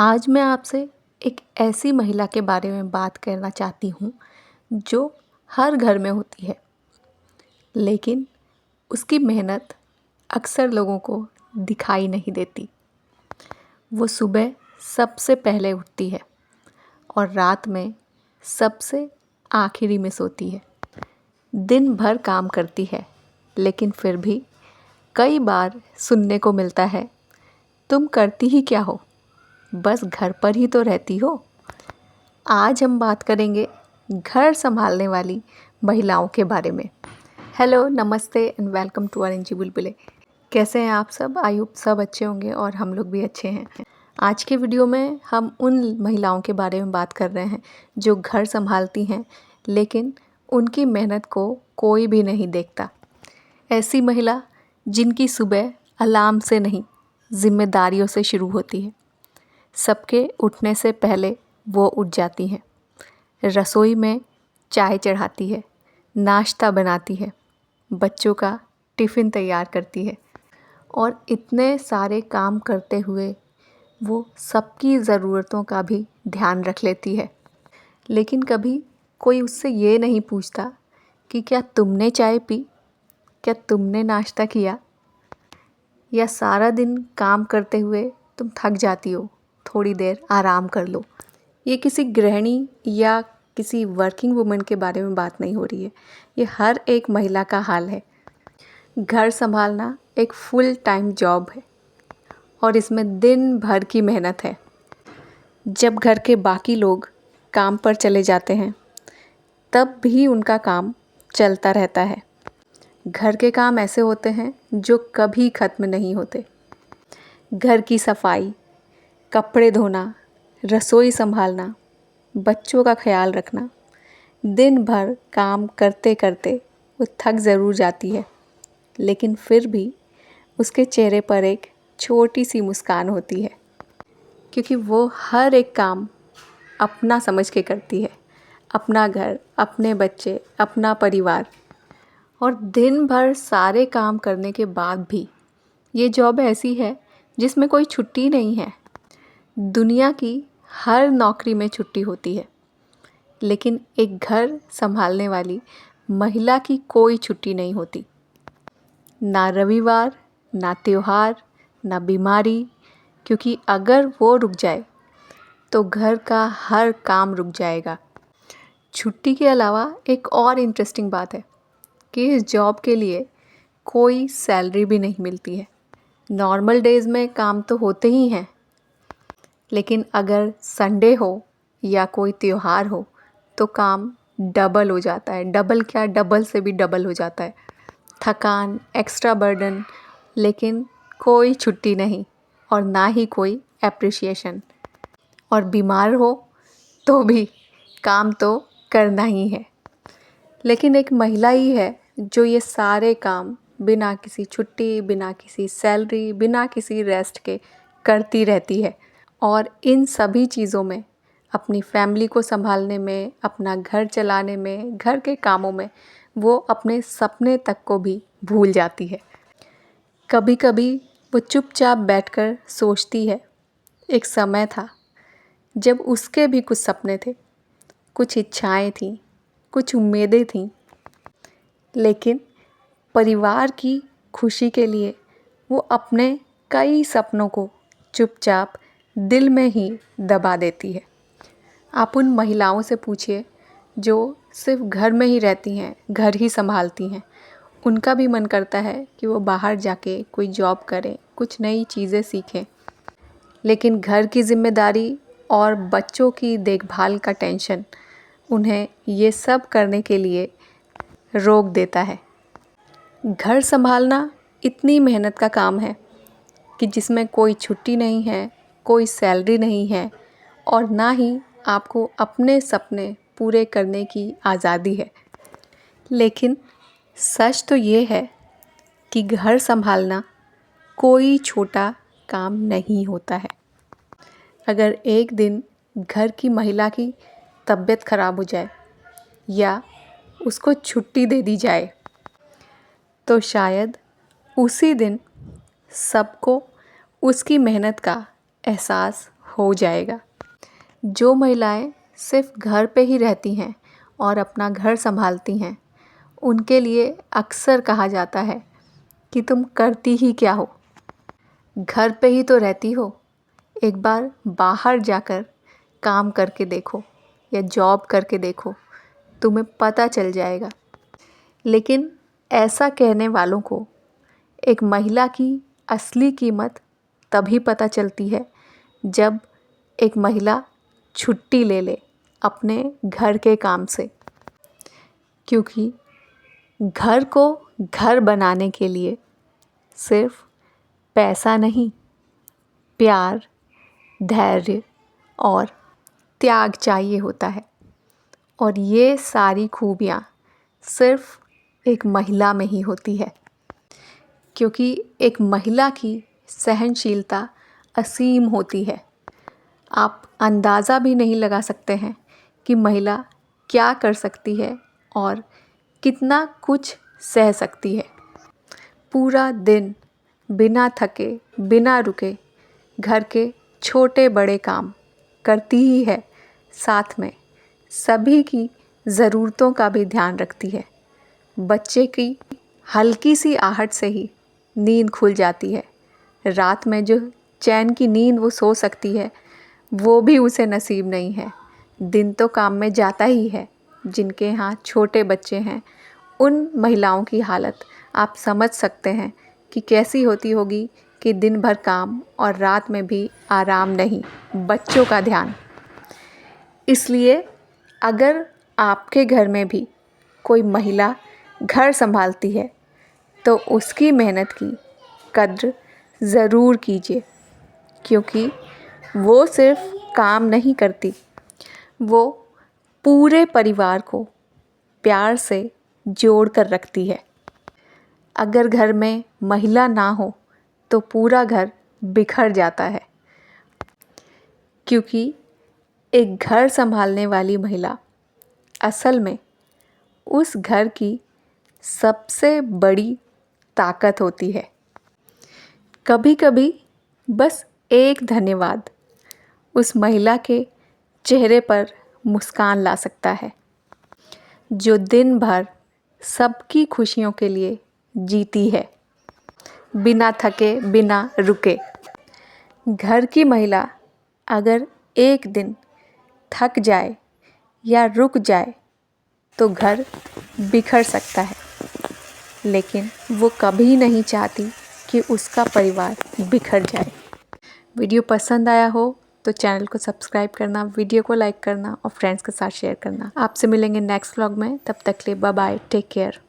आज मैं आपसे एक ऐसी महिला के बारे में बात करना चाहती हूँ जो हर घर में होती है, लेकिन उसकी मेहनत अक्सर लोगों को दिखाई नहीं देती। वो सुबह सबसे पहले उठती है और रात में सबसे आखिरी में सोती है। दिन भर काम करती है, लेकिन फिर भी कई बार सुनने को मिलता है, तुम करती ही क्या हो, बस घर पर ही तो रहती हो। आज हम बात करेंगे घर संभालने वाली महिलाओं के बारे में। हेलो, नमस्ते एंड वेलकम टू आरएनजी बुलबुले। कैसे हैं आप सब? आई होप सब अच्छे होंगे और हम लोग भी अच्छे हैं। आज के वीडियो में हम उन महिलाओं के बारे में बात कर रहे हैं जो घर संभालती हैं, लेकिन उनकी मेहनत को कोई भी नहीं देखता। ऐसी महिला जिनकी सुबह अलार्म से नहीं, जिम्मेदारियों से शुरू होती है। सबके उठने से पहले वो उठ जाती हैं, रसोई में चाय चढ़ाती है, नाश्ता बनाती है, बच्चों का टिफ़िन तैयार करती है और इतने सारे काम करते हुए वो सबकी ज़रूरतों का भी ध्यान रख लेती है। लेकिन कभी कोई उससे ये नहीं पूछता कि क्या तुमने चाय पी, क्या तुमने नाश्ता किया, या सारा दिन काम करते हुए तुम थक जाती हो, थोड़ी देर आराम कर लो। ये किसी गृहिणी या किसी वर्किंग वुमन के बारे में बात नहीं हो रही है, ये हर एक महिला का हाल है। घर संभालना एक फुल टाइम जॉब है और इसमें दिन भर की मेहनत है। जब घर के बाकी लोग काम पर चले जाते हैं, तब भी उनका काम चलता रहता है। घर के काम ऐसे होते हैं जो कभी ख़त्म नहीं होते। घर की सफाई, कपड़े धोना, रसोई संभालना, बच्चों का ख्याल रखना, दिन भर काम करते करते वो थक ज़रूर जाती है, लेकिन फिर भी उसके चेहरे पर एक छोटी सी मुस्कान होती है, क्योंकि वो हर एक काम अपना समझ के करती है। अपना घर, अपने बच्चे, अपना परिवार। और दिन भर सारे काम करने के बाद भी ये जॉब ऐसी है जिसमें कोई छुट्टी नहीं है। दुनिया की हर नौकरी में छुट्टी होती है, लेकिन एक घर संभालने वाली महिला की कोई छुट्टी नहीं होती। ना रविवार, ना त्योहार, ना बीमारी, क्योंकि अगर वो रुक जाए तो घर का हर काम रुक जाएगा। छुट्टी के अलावा एक और इंटरेस्टिंग बात है कि इस जॉब के लिए कोई सैलरी भी नहीं मिलती है। नॉर्मल डेज़ में काम तो होते ही हैं, लेकिन अगर संडे हो या कोई त्योहार हो तो काम डबल हो जाता है। डबल क्या, डबल से भी डबल हो जाता है। थकान, एक्स्ट्रा बर्डन, लेकिन कोई छुट्टी नहीं और ना ही कोई एप्रिसिएशन। और बीमार हो तो भी काम तो करना ही है। लेकिन एक महिला ही है जो ये सारे काम बिना किसी छुट्टी, बिना किसी सैलरी, बिना किसी रेस्ट के करती रहती है। और इन सभी चीज़ों में, अपनी फैमिली को संभालने में, अपना घर चलाने में, घर के कामों में, वो अपने सपने तक को भी भूल जाती है। कभी कभी वो चुपचाप बैठकर सोचती है, एक समय था जब उसके भी कुछ सपने थे, कुछ इच्छाएं थीं, कुछ उम्मीदें थीं, लेकिन परिवार की खुशी के लिए वो अपने कई सपनों को चुपचाप दिल में ही दबा देती है। आप उन महिलाओं से पूछिए जो सिर्फ घर में ही रहती हैं, घर ही संभालती हैं। उनका भी मन करता है कि वो बाहर जाके कोई जॉब करें, कुछ नई चीज़ें सीखें, लेकिन घर की जिम्मेदारी और बच्चों की देखभाल का टेंशन उन्हें ये सब करने के लिए रोक देता है। घर संभालना इतनी मेहनत का काम है कि जिसमें कोई छुट्टी नहीं है, कोई सैलरी नहीं है और ना ही आपको अपने सपने पूरे करने की आज़ादी है। लेकिन सच तो ये है कि घर संभालना कोई छोटा काम नहीं होता है। अगर एक दिन घर की महिला की तबीयत ख़राब हो जाए या उसको छुट्टी दे दी जाए, तो शायद उसी दिन सबको उसकी मेहनत का एहसास हो जाएगा। जो महिलाएं सिर्फ घर पे ही रहती हैं और अपना घर संभालती हैं, उनके लिए अक्सर कहा जाता है कि तुम करती ही क्या हो? घर पे ही तो रहती हो, एक बार बाहर जाकर काम करके देखो या जॉब करके देखो, तुम्हें पता चल जाएगा। लेकिन ऐसा कहने वालों को एक महिला की असली कीमत तभी पता चलती है जब एक महिला छुट्टी ले ले अपने घर के काम से, क्योंकि घर को घर बनाने के लिए सिर्फ पैसा नहीं, प्यार, धैर्य और त्याग चाहिए होता है। और ये सारी खूबियाँ सिर्फ एक महिला में ही होती है, क्योंकि एक महिला की सहनशीलता असीम होती है। आप अंदाज़ा भी नहीं लगा सकते हैं कि महिला क्या कर सकती है और कितना कुछ सह सकती है। पूरा दिन बिना थके, बिना रुके घर के छोटे बड़े काम करती ही है, साथ में सभी की ज़रूरतों का भी ध्यान रखती है। बच्चे की हल्की सी आहट से ही नींद खुल जाती है। रात में जो चैन की नींद वो सो सकती है, वो भी उसे नसीब नहीं है। दिन तो काम में जाता ही है। जिनके यहाँ छोटे बच्चे हैं, उन महिलाओं की हालत आप समझ सकते हैं कि कैसी होती होगी कि दिन भर काम और रात में भी आराम नहीं, बच्चों का ध्यान। इसलिए अगर आपके घर में भी कोई महिला घर संभालती है तो उसकी मेहनत की कद्र ज़रूर कीजिए, क्योंकि वो सिर्फ काम नहीं करती, वो पूरे परिवार को प्यार से जोड़ कर रखती है। अगर घर में महिला ना हो तो पूरा घर बिखर जाता है, क्योंकि एक घर संभालने वाली महिला असल में उस घर की सबसे बड़ी ताकत होती है। कभी कभी बस एक धन्यवाद उस महिला के चेहरे पर मुस्कान ला सकता है, जो दिन भर सबकी खुशियों के लिए जीती है, बिना थके, बिना रुके। घर की महिला अगर एक दिन थक जाए या रुक जाए तो घर बिखर सकता है, लेकिन वो कभी नहीं चाहती कि उसका परिवार बिखर जाए। वीडियो पसंद आया हो तो चैनल को सब्सक्राइब करना, वीडियो को लाइक करना और फ्रेंड्स के साथ शेयर करना। आपसे मिलेंगे नेक्स्ट व्लॉग में, तब तक के लिए बाय बाय, टेक केयर।